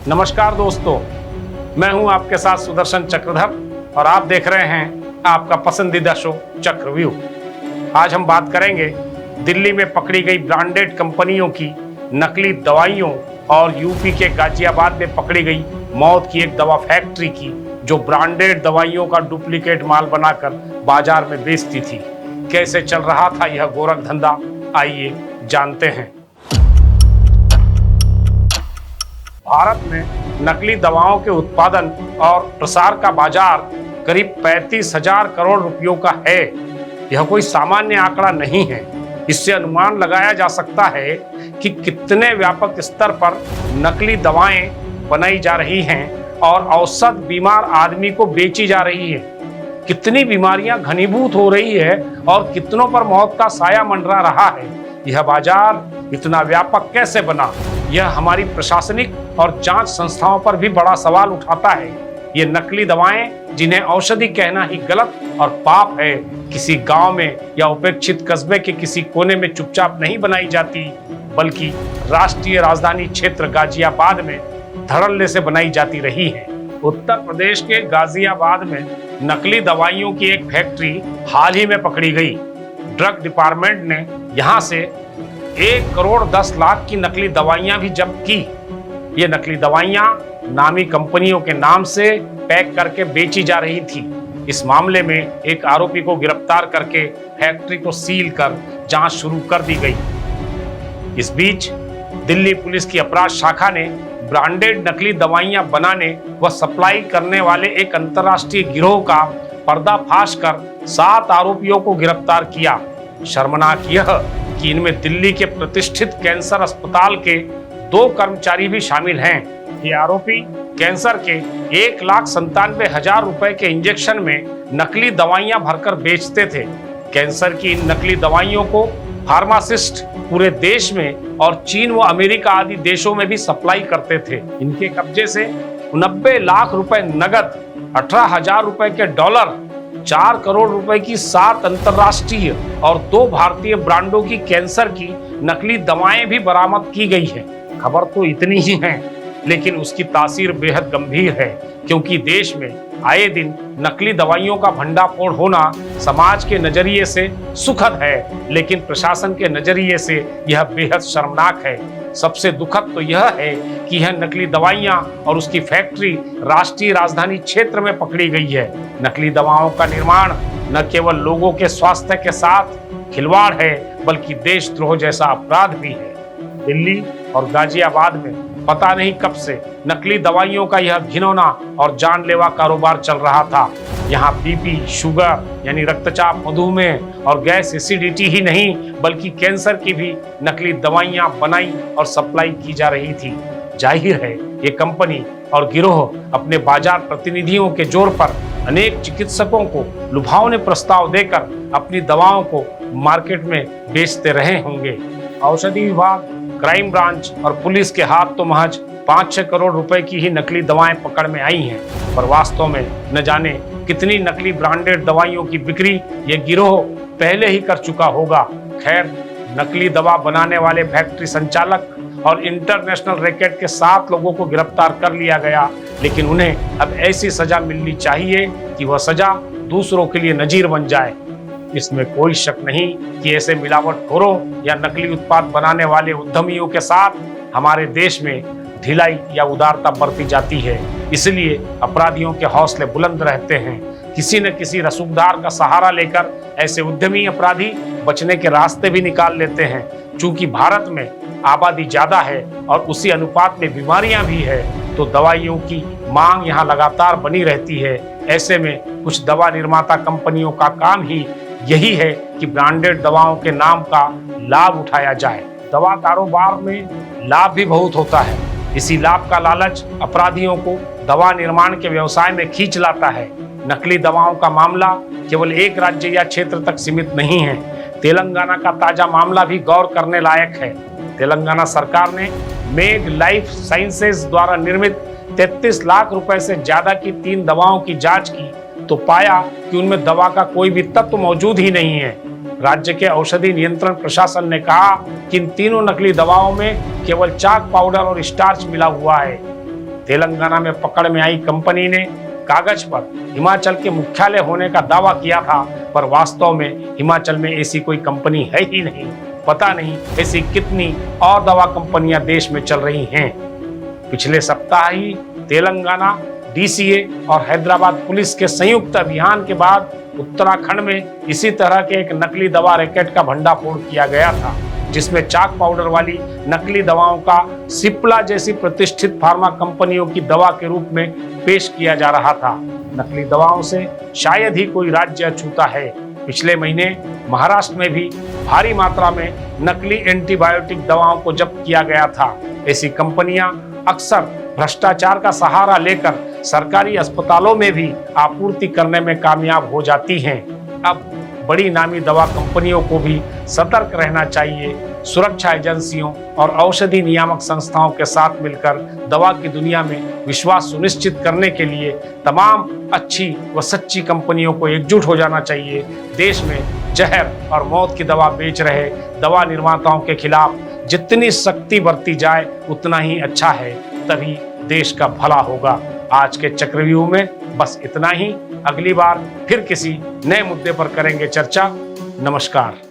नमस्कार दोस्तों, मैं हूं आपके साथ सुदर्शन चक्रधर और आप देख रहे हैं आपका पसंदीदा शो चक्रव्यूह। आज हम बात करेंगे दिल्ली में पकड़ी गई ब्रांडेड कंपनियों की नकली दवाइयों और यूपी के गाजियाबाद में पकड़ी गई मौत की एक दवा फैक्ट्री की, जो ब्रांडेड दवाइयों का डुप्लीकेट माल बनाकर बाजार में बेचती थी। कैसे चल रहा था यह गोरख धंधा, आइए जानते हैं। भारत में नकली दवाओं के उत्पादन और प्रसार का बाजार करीब 35,000 करोड़ रुपयों का है। यह कोई सामान्य आंकड़ा नहीं है। इससे अनुमान लगाया जा सकता है कि कितने व्यापक स्तर पर नकली दवाएं बनाई जा रही हैं और औसत बीमार आदमी को बेची जा रही है। कितनी बीमारियां घनीभूत हो रही है और कितनों पर मौत का साया मंडरा रहा है। यह बाजार इतना व्यापक कैसे बना, यह हमारी प्रशासनिक और जांच संस्थाओं पर भी बड़ा सवाल उठाता है। ये नकली दवाएं, जिन्हें औषधि कहना ही गलत और पाप है, किसी गांव में या उपेक्षित कस्बे के किसी कोने में चुपचाप नहीं बनाई जाती, बल्कि राष्ट्रीय राजधानी क्षेत्र गाजियाबाद में धड़ल्ले से बनाई जाती रही है। उत्तर प्रदेश के गाजियाबाद में नकली दवाइयों की एक फैक्ट्री हाल ही में पकड़ी गई। ड्रग डिपार्टमेंट ने यहां से 1 करोड़ 10 लाख की नकली दवाइयां भी जब्त की। ये नकली दवाइयां नामी कंपनियों के नाम से पैक करके बेची जा रही थी। इस मामले में एक आरोपी को गिरफ्तार करके फैक्ट्री को सील कर जांच शुरू कर दी गई। इस बीच दिल्ली पुलिस की अपराध शाखा ने ब्रांडेड नकली दवाइयां बनाने व सप्लाई करने वाले एक अंतर्राष्ट्रीय गिरोह का पर्दाफाश कर 7 आरोपियों को गिरफ्तार किया। शर्मनाक यह कि इनमें दिल्ली के प्रतिष्ठित कैंसर अस्पताल के 2 कर्मचारी भी शामिल हैं। ये आरोपी कैंसर के 1,97,000 रुपए के इंजेक्शन में नकली दवाइयां भरकर बेचते थे। कैंसर की इन नकली दवाइयों को फार्मासिस्ट पूरे देश में और चीन व अमेरिका आदि देशों में भी सप्लाई करते थे। इनके कब्जे से 90 लाख रुपए नगद, 18,000 रुपए के डॉलर, 4 करोड़ रुपए की 7 अंतर्राष्ट्रीय और 2 भारतीय ब्रांडों की कैंसर की नकली दवाएं भी बरामद की गई है। खबर तो इतनी ही है, लेकिन उसकी तासीर बेहद गंभीर है, क्योंकि देश में आए दिन नकली दवाइयों का भंडाफोड़ होना समाज के नजरिए से सुखद है, लेकिन प्रशासन के नजरिए से यह बेहद शर्मनाक है। सबसे दुखद तो यह है कि यह नकली दवाइयां और उसकी फैक्ट्री राष्ट्रीय राजधानी क्षेत्र में पकड़ी गई है। नकली दवाओं का निर्माण न केवल लोगों के स्वास्थ्य के साथ खिलवाड़ है, बल्कि देशद्रोह जैसा अपराध भी है। दिल्ली और गाजियाबाद में पता नहीं कब से नकली दवाइयों का यह घिनौना और जानलेवा कारोबार चल रहा था। यहाँ बीपी, शुगर यानी रक्तचाप, मधुमेह और गैस एसिडिटी ही नहीं, बल्कि कैंसर की भी नकली दवाइयाँ बनाई और सप्लाई की जा रही थी। जाहिर है ये कंपनी और गिरोह अपने बाजार प्रतिनिधियों के जोर पर अनेक चिकित्सकों को लुभावने प्रस्ताव देकर अपनी दवाओं को मार्केट में बेचते रहे होंगे। औषधि विभाग, क्राइम ब्रांच और पुलिस के हाथ तो महज 5-6 करोड़ रुपए की ही नकली दवाएं पकड़ में आई हैं, पर वास्तव में न जाने कितनी नकली ब्रांडेड दवाइयों की बिक्री ये गिरोह पहले ही कर चुका होगा। खैर, नकली दवा बनाने वाले फैक्ट्री संचालक और इंटरनेशनल रैकेट के 7 लोगों को गिरफ्तार कर लिया गया, लेकिन उन्हें अब ऐसी सजा मिलनी चाहिए कि वह सजा दूसरों के लिए नजीर बन जाए। इसमें कोई शक नहीं कि ऐसे मिलावटखोरों या नकली उत्पाद बनाने वाले उद्यमियों के साथ हमारे देश में ढिलाई या उदारता बरती जाती है। इसलिए अपराधियों के हौसले बुलंद रहते हैं। किसी न किसी रसूखदार का सहारा लेकर ऐसे उद्यमी अपराधी बचने के रास्ते भी निकाल लेते हैं। चूंकि भारत में आबादी ज्यादा है और उसी अनुपात में बीमारियां भी है, तो दवाइयों की मांग यहाँ लगातार बनी रहती है। ऐसे में कुछ दवा निर्माता कंपनियों का काम ही यही है कि ब्रांडेड दवाओं के नाम का लाभ उठाया जाए। दवा कारोबार में लाभ भी बहुत होता है। इसी लाभ का लालच अपराधियों को दवा निर्माण के व्यवसाय में खींच लाता है। नकली दवाओं का मामला केवल एक राज्य या क्षेत्र तक सीमित नहीं है। तेलंगाना का ताजा मामला भी गौर करने लायक है। तेलंगाना सरकार ने मेड लाइफ साइंसेज द्वारा निर्मित 33 लाख रुपए से ज्यादा की 3 दवाओं की जांच की, तो पाया कि उनमें दवा का कोई भी तत्व मौजूद ही नहीं है। राज्य के औषधि नियंत्रण प्रशासन ने कहा कि इन तीनों नकली दवाओं में केवल चाक पाउडर और स्टार्च मिला हुआ है। तेलंगाना में पकड़ में आई कंपनी ने कागज पर हिमाचल के मुख्यालय होने का दावा किया था, पर वास्तव में हिमाचल में ऐसी कोई कंपनी है ही नहीं। पता नहीं ऐसी कितनी और दवा कंपनियां देश में चल रही हैं। पिछले सप्ताह ही तेलंगाना डीसीए और हैदराबाद पुलिस के संयुक्त अभियान के बाद उत्तराखंड में इसी तरह के एक नकली दवा रैकेट का भंडाफोड़ किया गया था, जिसमें चाक पाउडर वाली नकली दवाओं का सिप्ला जैसी प्रतिष्ठित फार्मा कंपनियों की दवा के रूप में पेश किया जा रहा था। नकली दवाओं से शायद ही कोई राज्य अछूता है। पिछले महीने महाराष्ट्र में भी भारी मात्रा में नकली एंटीबायोटिक दवाओं को जब्त किया गया था। ऐसी कंपनियां अक्सर भ्रष्टाचार का सहारा लेकर सरकारी अस्पतालों में भी आपूर्ति करने में कामयाब हो जाती हैं। अब बड़ी नामी दवा कंपनियों को भी सतर्क रहना चाहिए। सुरक्षा एजेंसियों और औषधि नियामक संस्थाओं के साथ मिलकर दवा की दुनिया में विश्वास सुनिश्चित करने के लिए तमाम अच्छी व सच्ची कंपनियों को एकजुट हो जाना चाहिए। देश में जहर और मौत की दवा बेच रहे दवा निर्माताओं के खिलाफ जितनी सख्ती बरती जाए उतना ही अच्छा है, तभी देश का भला होगा। आज के चक्रव्यूह में बस इतना ही। अगली बार फिर किसी नए मुद्दे पर करेंगे चर्चा। नमस्कार।